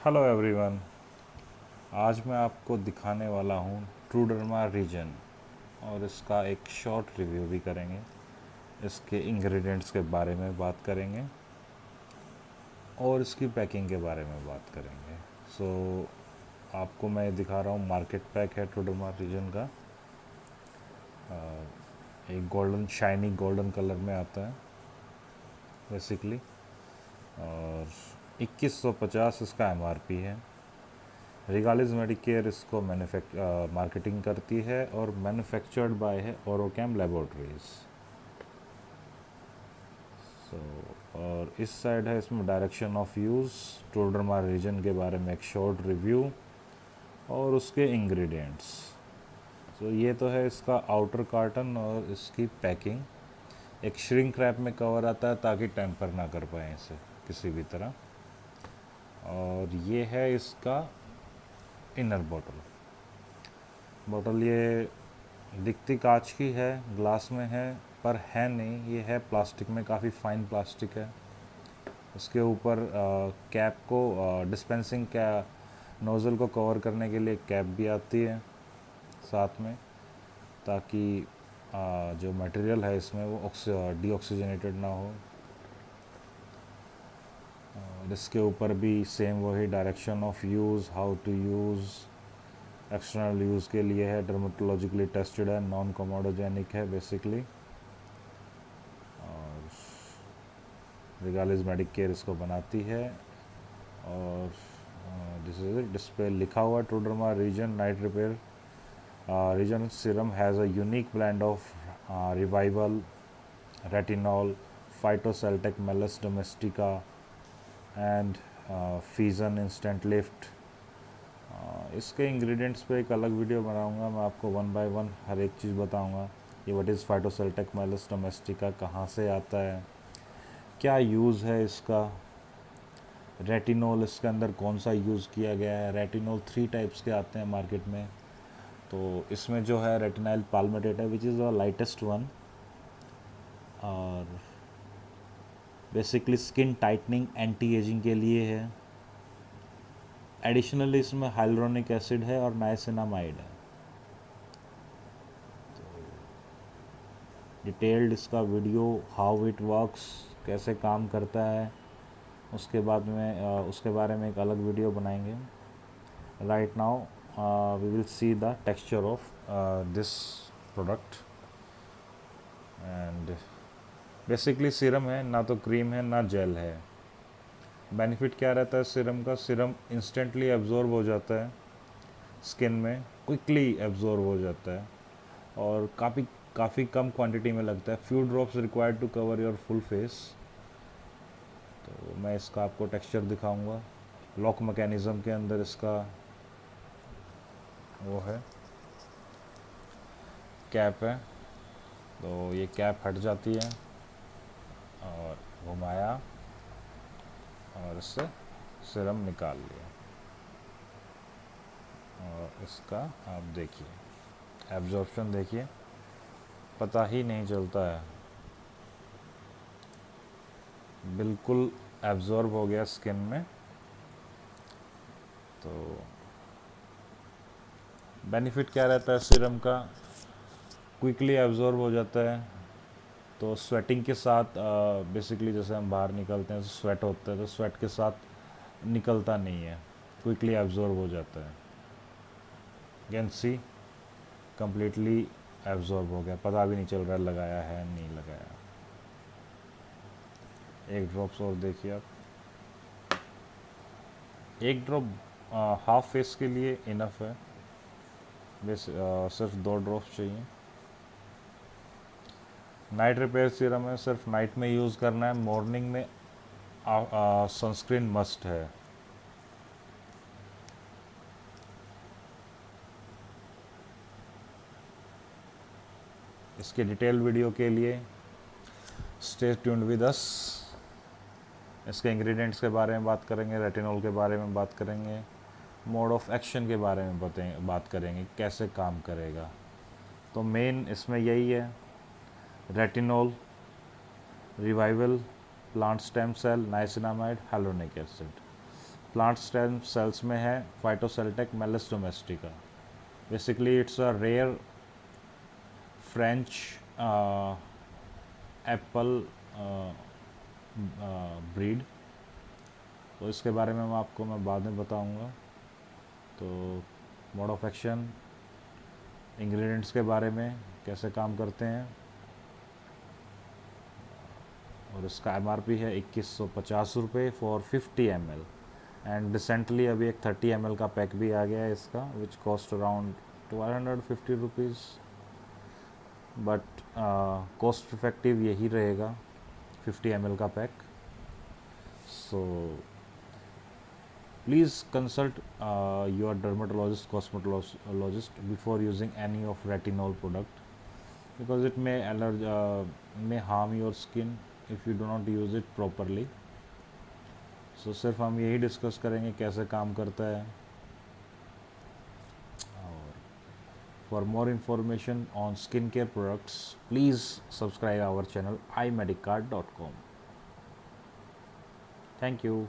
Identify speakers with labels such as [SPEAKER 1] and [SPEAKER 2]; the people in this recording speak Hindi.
[SPEAKER 1] Hello everyone. आज मैं आपको दिखाने वाला हूँ ट्रूडर्मा रीजन और इसका एक शॉर्ट रिव्यू भी करेंगे। इसके इंग्रेडिएंट्स के बारे में बात करेंगे और इसकी पैकिंग के बारे में बात करेंगे। आपको मैं दिखा रहा हूँ मार्केट पैक है ट्रूडर्मा रीजन का। एक गोल्डन शाइनी गोल्डन कलर में आता है बेसिकली, और 2150 इसका एमआरपी है। रिगालिस मेडिकेयर इसको मार्केटिंग करती है और मैन्युफैक्चर्ड बाय है ओरोकैम लेबोरेटरीज। सो और इस साइड है इसमें डायरेक्शन ऑफ यूज़, ट्रूडर्मा रीजन के बारे में एक शॉर्ट रिव्यू और उसके इंग्रेडिएंट्स। ये तो है इसका आउटर कार्टन और इसकी पैकिंग। एक श्रिंक रैप में कवर आता है ताकि टेम्पर ना कर पाए इसे किसी भी तरह। और ये है इसका इनर बॉटल ये दिखती कांच की है, ग्लास में है, पर है नहीं, ये है प्लास्टिक में, काफ़ी फाइन प्लास्टिक है। उसके ऊपर कैप को डिस्पेंसिंग का नोज़ल को कवर करने के लिए कैप भी आती है साथ में, ताकि जो मटेरियल है इसमें वो डीऑक्सीजनेटेड ना हो। और इसके ऊपर भी सेम वही direction of use, how to use, external use के लिए है, डर्मेटोलॉजिकली टेस्टेड है, नॉन कमोडोजेनिक है बेसिकली। और रिगालिस मेडिकेयर इसको बनाती है। और दिस इज डिस्प्ले लिखा हुआ Truderma regen night repair regen serum has a unique blend of revival, retinol, phytocelltec malus domestica and fusion instant lift. इसके इंग्रेडिएंट्स पे एक अलग वीडियो बनाऊंगा, मैं आपको वन बाय वन हर एक चीज़ बताऊंगा। ये व्हाट इज़ फाइटोसेल्टेक मेलस डोमेस्टिका, कहाँ से आता है, क्या यूज़ है इसका, रेटिनॉल इसके अंदर कौन सा यूज़ किया गया है। रेटिनॉल 3 टाइप्स के आते हैं मार्केट में, तो इसमें जो है रेटिनाइल पाल्मेटेट है which is the lightest one, और basically skin tightening anti ageing के लिए है। एडिशनली इसमें हाइलुरोनिक एसिड है और नाइसिनामाइड है। डिटेल्ड इसका वीडियो, हाउ इट वर्क्स, कैसे काम करता है, उसके बाद में उसके बारे में एक अलग वीडियो बनाएंगे। Right now we will see the texture of this product. And basically serum है, ना तो क्रीम है ना जेल है। बेनिफिट क्या रहता है सीरम का, सीरम इंस्टेंटली एब्जॉर्ब हो जाता है स्किन में, क्विकली एब्जॉर्ब हो जाता है और काफ़ी कम क्वांटिटी में लगता है। Few drops required to cover your full face. तो मैं इसका आपको टेक्सचर दिखाऊंगा। लॉक मैकेनिज़्म के अंदर इसका वो है, कैप है, तो ये कैप हट जाती है और घुमाया और इससे सीरम निकाल लिया। और इसका आप देखिए एब्जॉर्प्शन, देखिए पता ही नहीं चलता है, बिल्कुल एब्जॉर्ब हो गया स्किन में। तो बेनिफिट क्या रहता है सीरम का, क्विकली एब्जॉर्ब हो जाता है। तो स्वेटिंग के साथ बेसिकली जैसे हम बाहर निकलते हैं तो स्वेट होता है, तो स्वेट के साथ निकलता नहीं है, क्विकली एब्जॉर्ब हो जाता है। कैन सी कम्प्लीटली एब्जॉर्ब हो गया, पता भी नहीं चल रहा लगाया है नहीं लगाया। एक ड्रॉप्स और देखिए आप, एक ड्रॉप हाफ फेस के लिए इनफ है, बस सिर्फ 2 ड्रॉप्स चाहिए। नाइट रिपेयर सीरम है, सिर्फ नाइट में यूज़ करना है, मॉर्निंग में सनस्क्रीन मस्ट है। इसके डिटेल वीडियो के लिए स्टे ट्यून्ड विद अस। इसके इंग्रेडिएंट्स के बारे में बात करेंगे, रेटिनॉल के बारे में बात करेंगे, मोड ऑफ एक्शन के बारे में बात करेंगे, कैसे काम करेगा। तो मेन इसमें यही है, retinol, revival, plant stem cell, niacinamide, hyaluronic acid. Plant stem cells में है phytocelltec malus domestica. Basically it's a rare French apple breed. तो इसके बारे में मैं बाद में बताऊंगा। तो मोड ऑफ एक्शन, इंग्रेडिएंट्स के बारे में, कैसे काम करते हैं, और इसका MRP है 2150 रुपये फॉर 50 ml। एंड रिसेंटली अभी एक 30 ml का पैक भी आ गया है इसका, which cost around 1250 rupees. But cost effective यही रहेगा 50 ml का pack. So please consult your dermatologist, cosmetologist before using any of retinol product, because it may harm your skin if you do not use it properly. So सिर्फ हम यही डिस्कस करेंगे कैसे काम करता है। और for more information on skincare products, please subscribe our channel imedicard.com. Thank you.